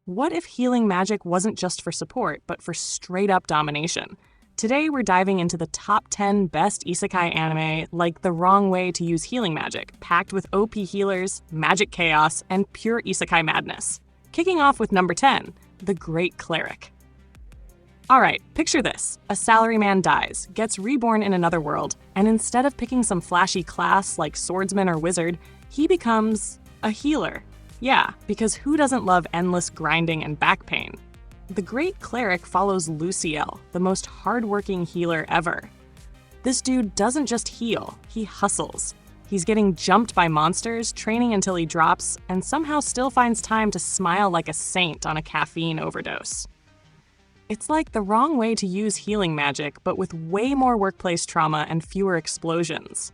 What if healing magic wasn't just for support, but for straight-up domination? Today, we're diving into the top 10 best isekai anime, like the wrong way to use healing magic, packed with OP healers, magic chaos, and pure isekai madness. Kicking off with number 10, The Great Cleric. Alright, picture this. A salaryman dies, gets reborn in another world, and instead of picking some flashy class like swordsman or wizard, he becomes a healer. Yeah, because who doesn't love endless grinding and back pain? The Great Cleric follows Luciel, the most hardworking healer ever. This dude doesn't just heal, he hustles. He's getting jumped by monsters, training until he drops, and somehow still finds time to smile like a saint on a caffeine overdose. It's like the wrong way to use healing magic, but with way more workplace trauma and fewer explosions.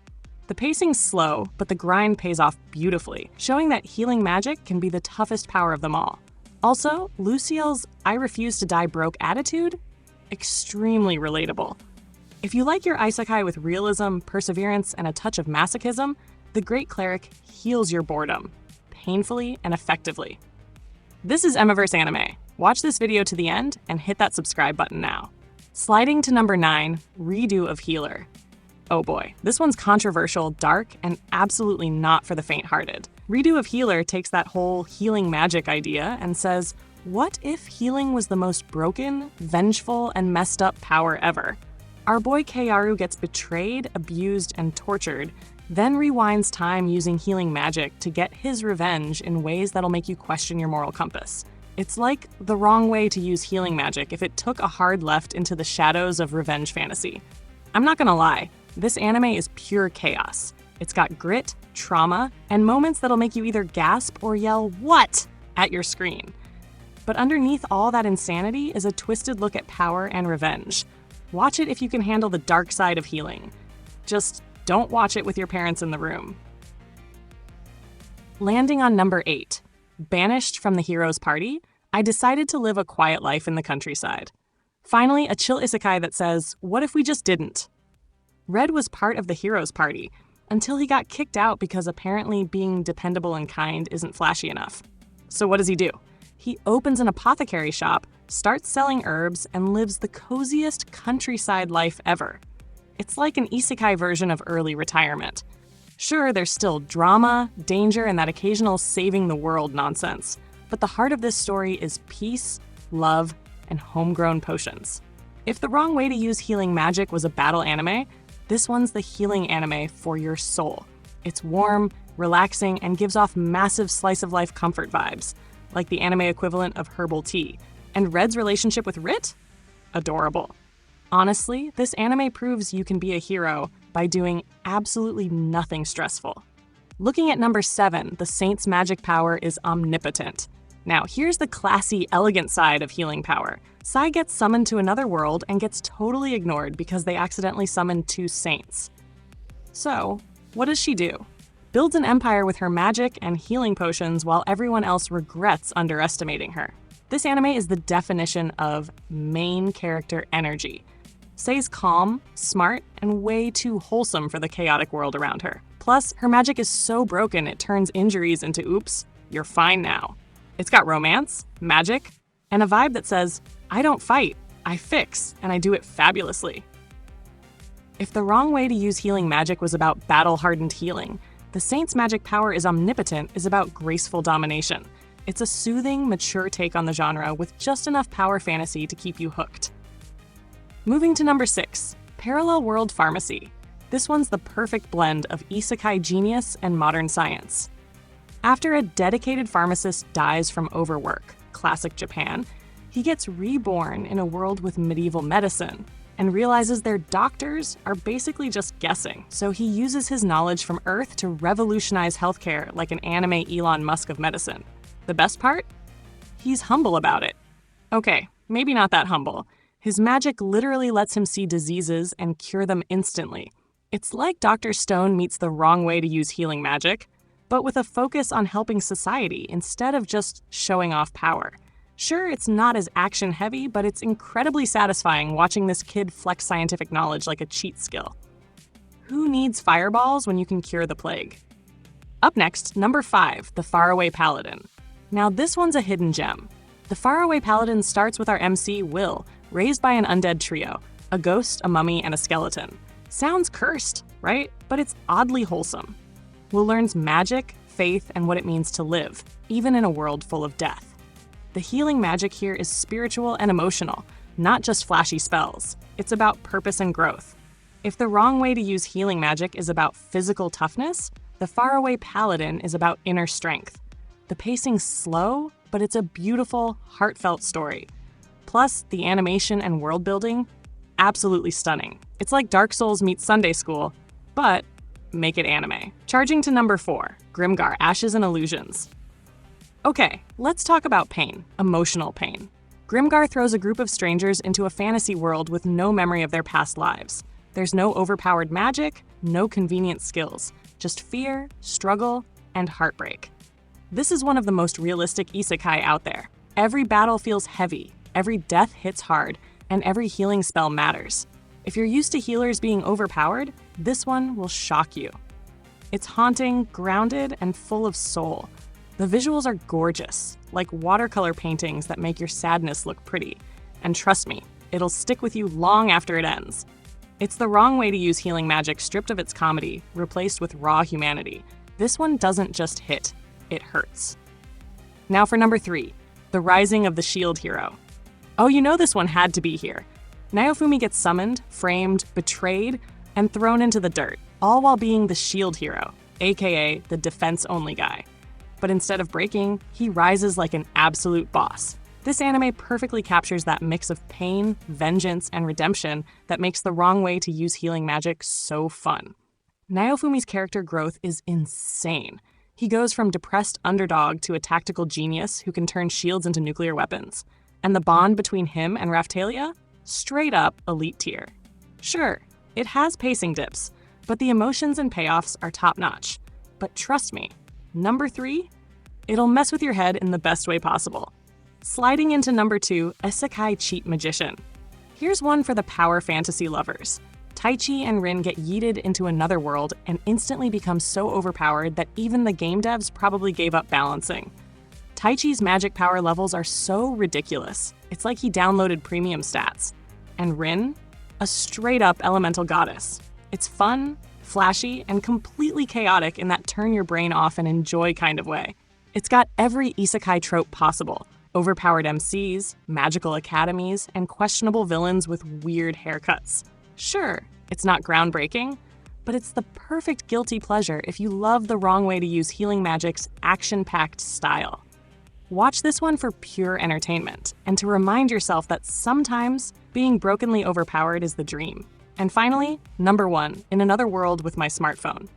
The pacing's slow, but the grind pays off beautifully, showing that healing magic can be the toughest power of them all. Also, Luciel's "I refuse to die broke" attitude? Extremely relatable. If you like your isekai with realism, perseverance, and a touch of masochism, The Great Cleric heals your boredom, painfully and effectively. This is Emiverse Anime. Watch this video to the end and hit that subscribe button now. Sliding to number 9, Redo of Healer. Oh boy, this one's controversial, dark, and absolutely not for the faint-hearted. Redo of Healer takes that whole healing magic idea and says, what if healing was the most broken, vengeful, and messed up power ever? Our boy Keiaru gets betrayed, abused, and tortured, then rewinds time using healing magic to get his revenge in ways that'll make you question your moral compass. It's like the wrong way to use healing magic if it took a hard left into the shadows of revenge fantasy. I'm not gonna lie, this anime is pure chaos. It's got grit, trauma, and moments that'll make you either gasp or yell, "What?" at your screen. But underneath all that insanity is a twisted look at power and revenge. Watch it if you can handle the dark side of healing. Just don't watch it with your parents in the room. Landing on number 8, Banished from the Hero's Party, I decided to live a quiet life in the countryside. Finally, a chill isekai that says, what if we just didn't? Red was part of the hero's party, until he got kicked out because apparently being dependable and kind isn't flashy enough. So what does he do? He opens an apothecary shop, starts selling herbs, and lives the coziest countryside life ever. It's like an isekai version of early retirement. Sure, there's still drama, danger, and that occasional saving the world nonsense, but the heart of this story is peace, love, and homegrown potions. If the wrong way to use healing magic was a battle anime, this one's the healing anime for your soul. It's warm, relaxing, and gives off massive slice-of-life comfort vibes, like the anime equivalent of herbal tea. And Red's relationship with Rit? Adorable. Honestly, this anime proves you can be a hero by doing absolutely nothing stressful. Looking at number 7, the Saint's magic power is omnipotent. Now, here's the classy, elegant side of healing power. Sai gets summoned to another world and gets totally ignored because they accidentally summoned 2 saints. So, what does she do? Builds an empire with her magic and healing potions while everyone else regrets underestimating her. This anime is the definition of main character energy. Sei's calm, smart, and way too wholesome for the chaotic world around her. Plus, her magic is so broken it turns injuries into oops, you're fine now. It's got romance, magic, and a vibe that says, I don't fight, I fix, and I do it fabulously. If the wrong way to use healing magic was about battle-hardened healing, the Saint's magic power is omnipotent is about graceful domination. It's a soothing, mature take on the genre with just enough power fantasy to keep you hooked. Moving to number 6, Parallel World Pharmacy. This one's the perfect blend of isekai genius and modern science. After a dedicated pharmacist dies from overwork, classic Japan, he gets reborn in a world with medieval medicine and realizes their doctors are basically just guessing. So he uses his knowledge from Earth to revolutionize healthcare like an anime Elon Musk of medicine. The best part? He's humble about it. Okay, maybe not that humble. His magic literally lets him see diseases and cure them instantly. It's like Dr. Stone meets the wrong way to use healing magic, but with a focus on helping society instead of just showing off power. Sure, it's not as action-heavy, but it's incredibly satisfying watching this kid flex scientific knowledge like a cheat skill. Who needs fireballs when you can cure the plague? Up next, number 5, The Faraway Paladin. Now this one's a hidden gem. The faraway paladin starts with our MC, Will, raised by an undead trio, a ghost, a mummy, and a skeleton. Sounds cursed, right? But it's oddly wholesome. Will learns magic, faith, and what it means to live, even in a world full of death. The healing magic here is spiritual and emotional, not just flashy spells. It's about purpose and growth. If the wrong way to use healing magic is about physical toughness, the faraway paladin is about inner strength. The pacing's slow, but it's a beautiful, heartfelt story. Plus, the animation and world building, absolutely stunning. It's like Dark Souls meets Sunday School, but make it anime. Charging to number 4, Grimgar, Ashes and Illusions. Okay, let's talk about pain, emotional pain. Grimgar throws a group of strangers into a fantasy world with no memory of their past lives. There's no overpowered magic, no convenient skills, just fear, struggle, and heartbreak. This is one of the most realistic isekai out there. Every battle feels heavy, every death hits hard, and every healing spell matters. If you're used to healers being overpowered, this one will shock you. It's haunting, grounded, and full of soul. The visuals are gorgeous, like watercolor paintings that make your sadness look pretty. And trust me, it'll stick with you long after it ends. It's the wrong way to use healing magic stripped of its comedy, replaced with raw humanity. This one doesn't just hit, it hurts. Now for number 3, The Rising of the Shield Hero. Oh, you know this one had to be here. Naofumi gets summoned, framed, betrayed, and thrown into the dirt, all while being the shield hero, aka the defense-only guy. But instead of breaking, he rises like an absolute boss. This anime perfectly captures that mix of pain, vengeance, and redemption that makes the wrong way to use healing magic so fun. Naofumi's character growth is insane. He goes from depressed underdog to a tactical genius who can turn shields into nuclear weapons. And the bond between him and Raphtalia? Straight up elite tier. Sure, it has pacing dips, but the emotions and payoffs are top-notch. But trust me, number 3? It'll mess with your head in the best way possible. Sliding into number 2, Isekai Cheat Magician. Here's one for the power fantasy lovers. Taichi and Rin get yeeted into another world and instantly become so overpowered that even the game devs probably gave up balancing. Taichi's magic power levels are so ridiculous. It's like he downloaded premium stats. And Rin? A straight-up elemental goddess. It's fun, flashy, and completely chaotic in that turn your brain off and enjoy kind of way. It's got every isekai trope possible. Overpowered MCs, magical academies, and questionable villains with weird haircuts. Sure, it's not groundbreaking, but it's the perfect guilty pleasure if you love the wrong way to use healing magic's action-packed style. Watch this one for pure entertainment, and to remind yourself that sometimes being brokenly overpowered is the dream. And finally, number 1, In Another World with My Smartphone.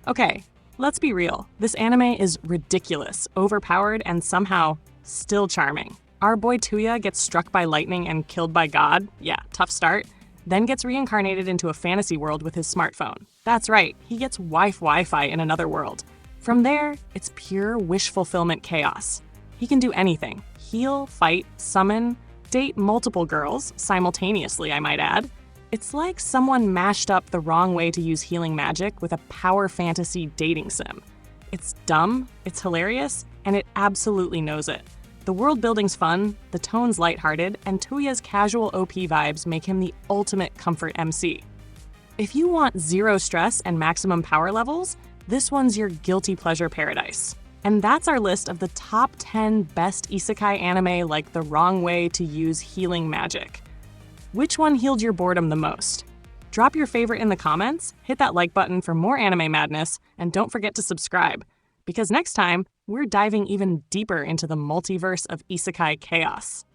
Okay, let's be real. This anime is ridiculous, overpowered, and somehow still charming. Our boy Tuya gets struck by lightning and killed by God. Yeah, tough start. Then gets reincarnated into a fantasy world with his smartphone. That's right, he gets Wi-Fi in another world. From there, it's pure wish fulfillment chaos. He can do anything. Heal, fight, summon, date multiple girls, simultaneously, I might add. It's like someone mashed up the wrong way to use healing magic with a power fantasy dating sim. It's dumb, it's hilarious, and it absolutely knows it. The world building's fun, the tone's lighthearted, and Tuya's casual OP vibes make him the ultimate comfort MC. If you want zero stress and maximum power levels, this one's your guilty pleasure paradise. And that's our list of the top 10 best isekai anime like the wrong way to use healing magic. Which one healed your boredom the most? Drop your favorite in the comments, hit that like button for more anime madness, and don't forget to subscribe. Because next time, we're diving even deeper into the multiverse of isekai chaos.